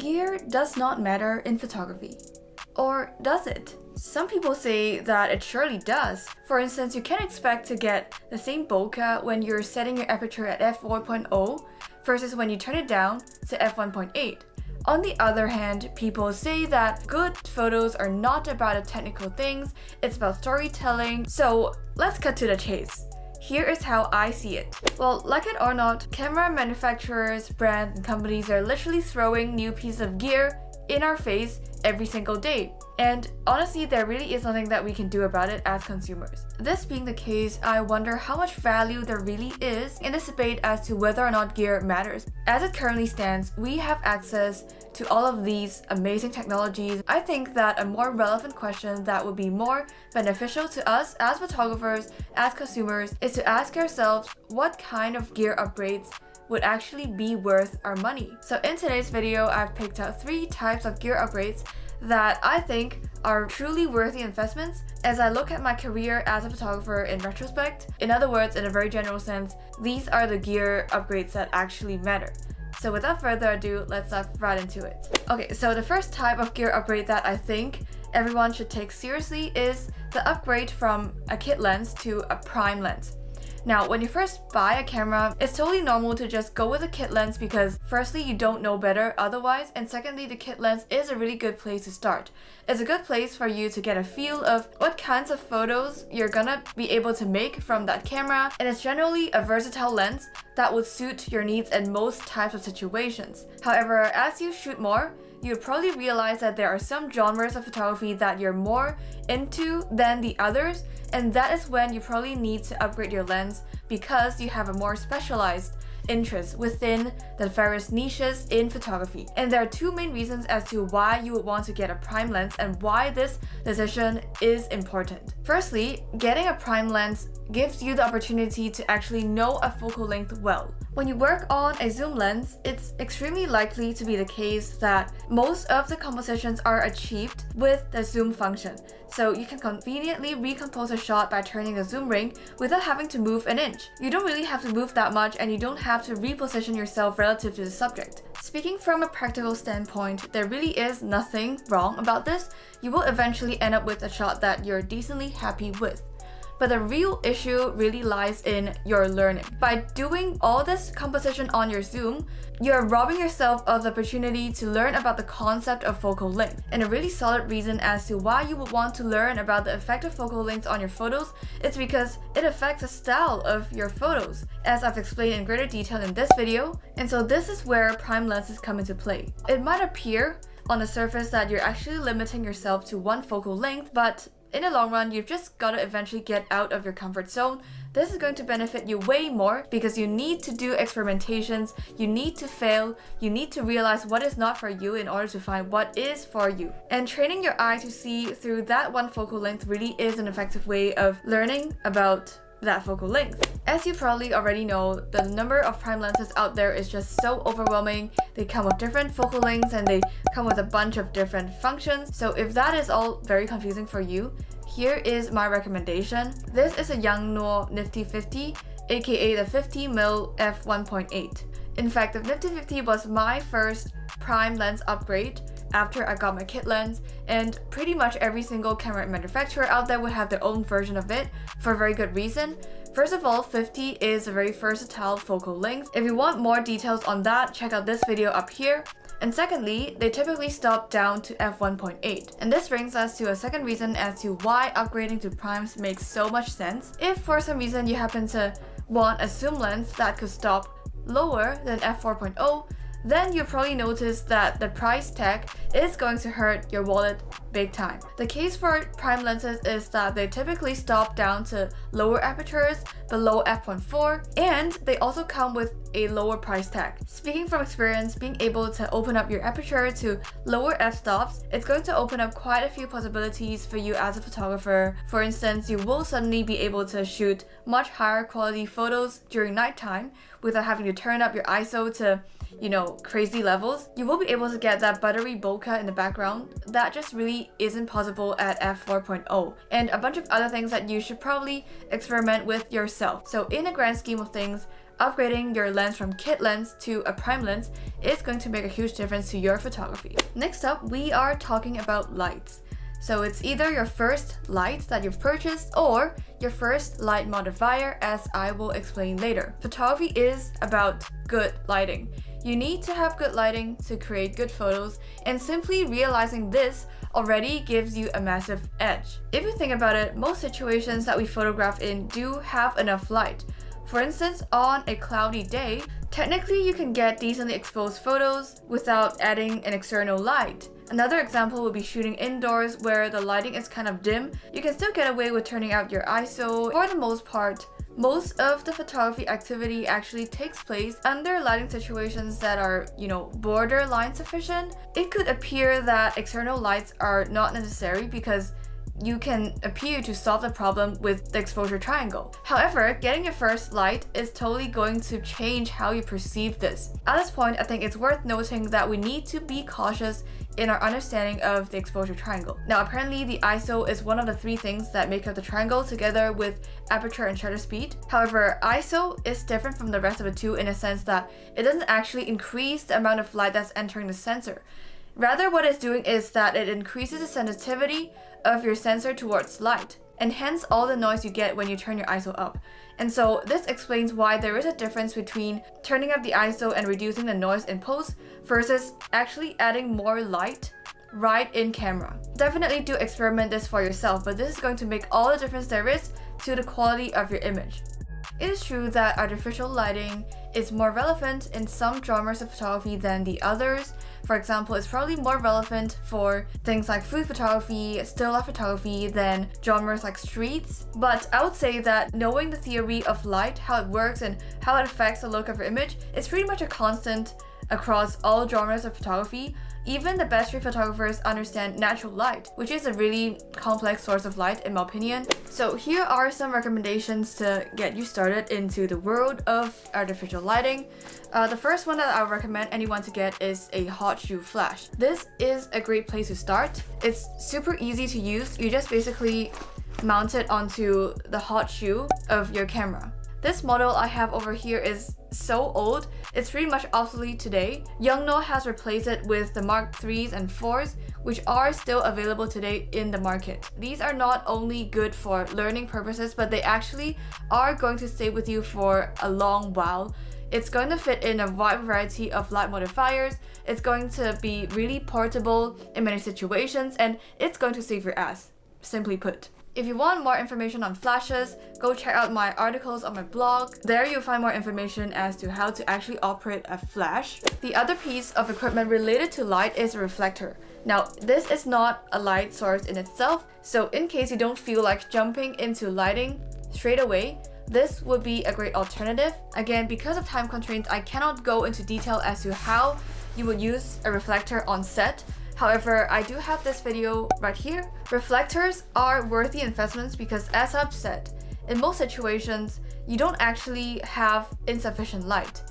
Gear does not matter in photography. Or does it? Some people say that it surely does. For instance, you can't expect to get the same bokeh when you're setting your aperture at f4.0 versus when you turn it down to f1.8. On the other hand, people say that good photos are not about the technical things, it's about storytelling. So let's cut to the chase. Here is how I see it. Well, like it or not, camera manufacturers, brands, and companies are literally throwing new pieces of gear in our face every single day. And honestly, there really is nothing that we can do about it as consumers. This being the case, I wonder how much value there really is in this debate as to whether or not gear matters. As it currently stands, we have access to all of these amazing technologies. I think that a more relevant question that would be more beneficial to us as photographers, as consumers, is to ask ourselves what kind of gear upgrades would actually be worth our money. So in today's video, I've picked out 3 types of gear upgrades that I think are truly worthy investments as I look at my career as a photographer in retrospect. In other words, in a very general sense, these are the gear upgrades that actually matter. So without further ado, let's dive right into it. Okay, so the first type of gear upgrade that I think everyone should take seriously is the upgrade from a kit lens to a prime lens. Now, when you first buy a camera, it's totally normal to just go with a kit lens because firstly, you don't know better otherwise, and secondly, the kit lens is a really good place to start. It's a good place for you to get a feel of what kinds of photos you're gonna be able to make from that camera, and it's generally a versatile lens that would suit your needs in most types of situations. However, as you shoot more, you'll probably realize that there are some genres of photography that you're more into than the others, and that is when you probably need to upgrade your lens because you have a more specialized interest within the various niches in photography. And there are 2 main reasons as to why you would want to get a prime lens and why this decision is important. Firstly, getting a prime lens gives you the opportunity to actually know a focal length well. When you work on a zoom lens, it's extremely likely to be the case that most of the compositions are achieved with the zoom function. So you can conveniently recompose a shot by turning the zoom ring without having to move an inch. You don't really have to move that much and you don't have to reposition yourself relative to the subject. Speaking from a practical standpoint, there really is nothing wrong about this. You will eventually end up with a shot that you're decently happy with. But the real issue really lies in your learning. By doing all this composition on your zoom, you're robbing yourself of the opportunity to learn about the concept of focal length. And a really solid reason as to why you would want to learn about the effect of focal lengths on your photos is because it affects the style of your photos, as I've explained in greater detail in this video. And so this is where prime lenses come into play. It might appear on the surface that you're actually limiting yourself to one focal length, but in the long run, you've just got to eventually get out of your comfort zone. This is going to benefit you way more because you need to do experimentations, you need to fail, you need to realize what is not for you in order to find what is for you. And training your eye to see through that one focal length really is an effective way of learning about that focal length. As you probably already know, the number of prime lenses out there is just so overwhelming. They come with different focal lengths and they come with a bunch of different functions. So if that is all very confusing for you, here is my recommendation. This is a Yangnuo Nifty 50, aka the 50mm f1.8. In fact, the Nifty 50 was my first prime lens upgrade after I got my kit lens, and pretty much every single camera manufacturer out there would have their own version of it for a very good reason. First of all, 50 is a very versatile focal length. If you want more details on that, check out this video up here. And secondly, they typically stop down to f1.8. And this brings us to a second reason as to why upgrading to primes makes so much sense. If for some reason you happen to want a zoom lens that could stop lower than f4.0, then you'll probably notice that the price tag is going to hurt your wallet big time. The case for prime lenses is that they typically stop down to lower apertures below f.4, and they also come with a lower price tag. Speaking from experience, being able to open up your aperture to lower f-stops, it's going to open up quite a few possibilities for you as a photographer. For instance, you will suddenly be able to shoot much higher quality photos during nighttime without having to turn up your ISO to crazy levels. You will be able to get that buttery bokeh in the background that just really isn't possible at f4.0, and a bunch of other things that you should probably experiment with yourself. So in the grand scheme of things, upgrading your lens from kit lens to a prime lens is going to make a huge difference to your photography. Next up, we are talking about lights. So it's either your first light that you've purchased or your first light modifier, as I will explain later. Photography is about good lighting. You need to have good lighting to create good photos, and simply realizing this already gives you a massive edge. If you think about it, most situations that we photograph in do have enough light. For instance, on a cloudy day, technically you can get decently exposed photos without adding an external light. Another example would be shooting indoors where the lighting is kind of dim. You can still get away with turning out your ISO. For the most part, most of the photography activity actually takes place under lighting situations that are, borderline sufficient. It could appear that external lights are not necessary because you can appear to solve the problem with the exposure triangle. However, getting your first light is totally going to change how you perceive this. At this point, I think it's worth noting that we need to be cautious in our understanding of the exposure triangle. Now, apparently the ISO is one of the 3 things that make up the triangle together with aperture and shutter speed. However, ISO is different from the rest of the 2 in a sense that it doesn't actually increase the amount of light that's entering the sensor. Rather, what it's doing is that it increases the sensitivity of your sensor towards light, and hence all the noise you get when you turn your ISO up. And so this explains why there is a difference between turning up the ISO and reducing the noise in post versus actually adding more light right in camera. Definitely do experiment this for yourself, but this is going to make all the difference there is to the quality of your image. It is true that artificial lighting is more relevant in some genres of photography than the others. For example, it's probably more relevant for things like food photography, still life photography than genres like streets. But I would say that knowing the theory of light, how it works and how it affects the look of your image is pretty much a constant across all genres of photography. Even the best street photographers understand natural light, which is a really complex source of light in my opinion. So here are some recommendations to get you started into the world of artificial lighting. The first one that I would recommend anyone to get is a hot shoe flash. This is a great place to start. It's super easy to use. You just basically mount it onto the hot shoe of your camera. This model I have over here is so old, it's pretty much obsolete today. Yongnuo has replaced it with the Mark 3s and 4s, which are still available today in the market. These are not only good for learning purposes, but they actually are going to stay with you for a long while. It's going to fit in a wide variety of light modifiers, it's going to be really portable in many situations, and it's going to save your ass, simply put. If you want more information on flashes, go check out my articles on my blog. There you'll find more information as to how to actually operate a flash. The other piece of equipment related to light is a reflector. Now, this is not a light source in itself, so in case you don't feel like jumping into lighting straight away, this would be a great alternative. Again, because of time constraints, I cannot go into detail as to how you would use a reflector on set. However, I do have this video right here. Reflectors are worthy investments because, as I've said, in most situations, you don't actually have insufficient light.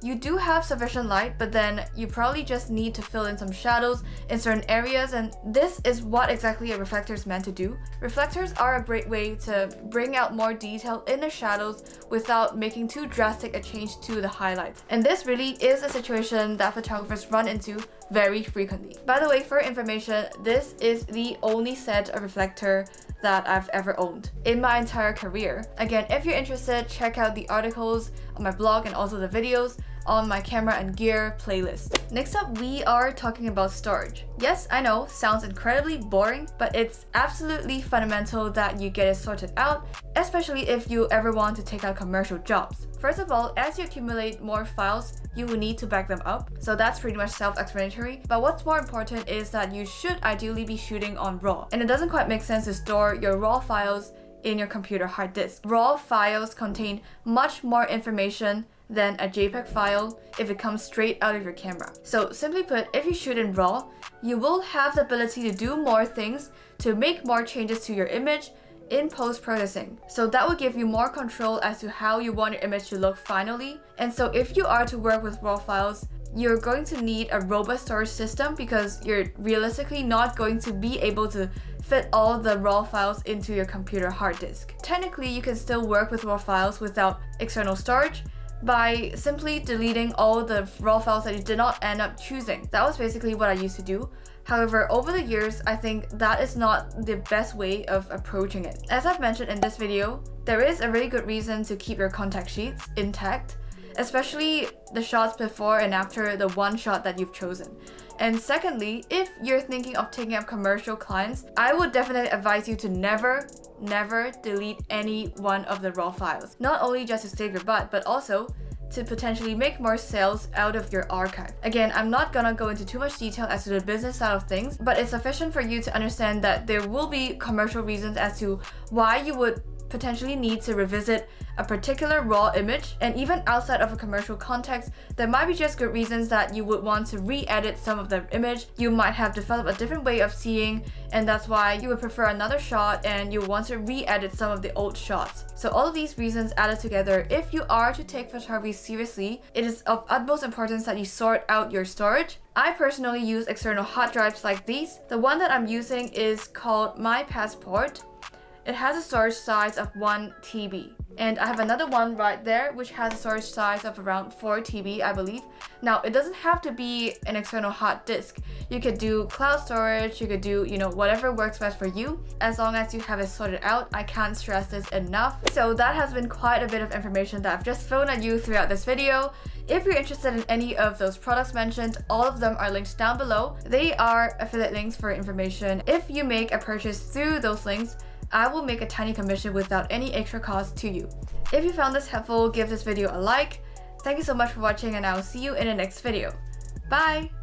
You do have sufficient light, but then you probably just need to fill in some shadows in certain areas, and this is what exactly a reflector is meant to do. Reflectors are a great way to bring out more detail in the shadows without making too drastic a change to the highlights. And this really is a situation that photographers run into very frequently. By the way, for information, this is the only set of reflector that I've ever owned in my entire career. Again, if you're interested, check out the articles on my blog and also the videos on my camera and gear playlist. Next up, we are talking about storage. Yes, I know, sounds incredibly boring, but it's absolutely fundamental that you get it sorted out, especially if you ever want to take out commercial jobs. First of all, as you accumulate more files, you will need to back them up, so that's pretty much self-explanatory. But what's more important is that you should ideally be shooting on RAW, and it doesn't quite make sense to store your RAW files in your computer hard disk. RAW files contain much more information than a JPEG file if it comes straight out of your camera. So simply put, if you shoot in RAW, you will have the ability to do more things, to make more changes to your image in post-processing. So that will give you more control as to how you want your image to look finally. And so if you are to work with RAW files, you're going to need a robust storage system because you're realistically not going to be able to fit all the RAW files into your computer hard disk. Technically, you can still work with RAW files without external storage, by simply deleting all the raw files that you did not end up choosing. That was basically what I used to do. However, over the years, I think that is not the best way of approaching it. As I've mentioned in this video, there is a really good reason to keep your contact sheets intact, especially the shots before and after the one shot that you've chosen. And secondly, if you're thinking of taking up commercial clients, I would definitely advise you to never delete any one of the raw files. Not only just to save your butt, but also to potentially make more sales out of your archive. Again, I'm not gonna go into too much detail as to the business side of things, but it's sufficient for you to understand that there will be commercial reasons as to why you would potentially need to revisit a particular raw image, and even outside of a commercial context, there might be just good reasons that you would want to re-edit some of the image. You might have developed a different way of seeing, and that's why you would prefer another shot and you want to re-edit some of the old shots. So all of these reasons added together, if you are to take photography seriously, it is of utmost importance that you sort out your storage. I personally use external hard drives like these. The one that I'm using is called My Passport. It has a storage size of 1 TB. And I have another one right there which has a storage size of around 4 TB, I believe. Now, it doesn't have to be an external hard disk. You could do cloud storage, you could do, whatever works best for you. As long as you have it sorted out, I can't stress this enough. So that has been quite a bit of information that I've just thrown at you throughout this video. If you're interested in any of those products mentioned, all of them are linked down below. They are affiliate links for information. If you make a purchase through those links, I will make a tiny commission without any extra cost to you. If you found this helpful, give this video a like. Thank you so much for watching, and I will see you in the next video. Bye!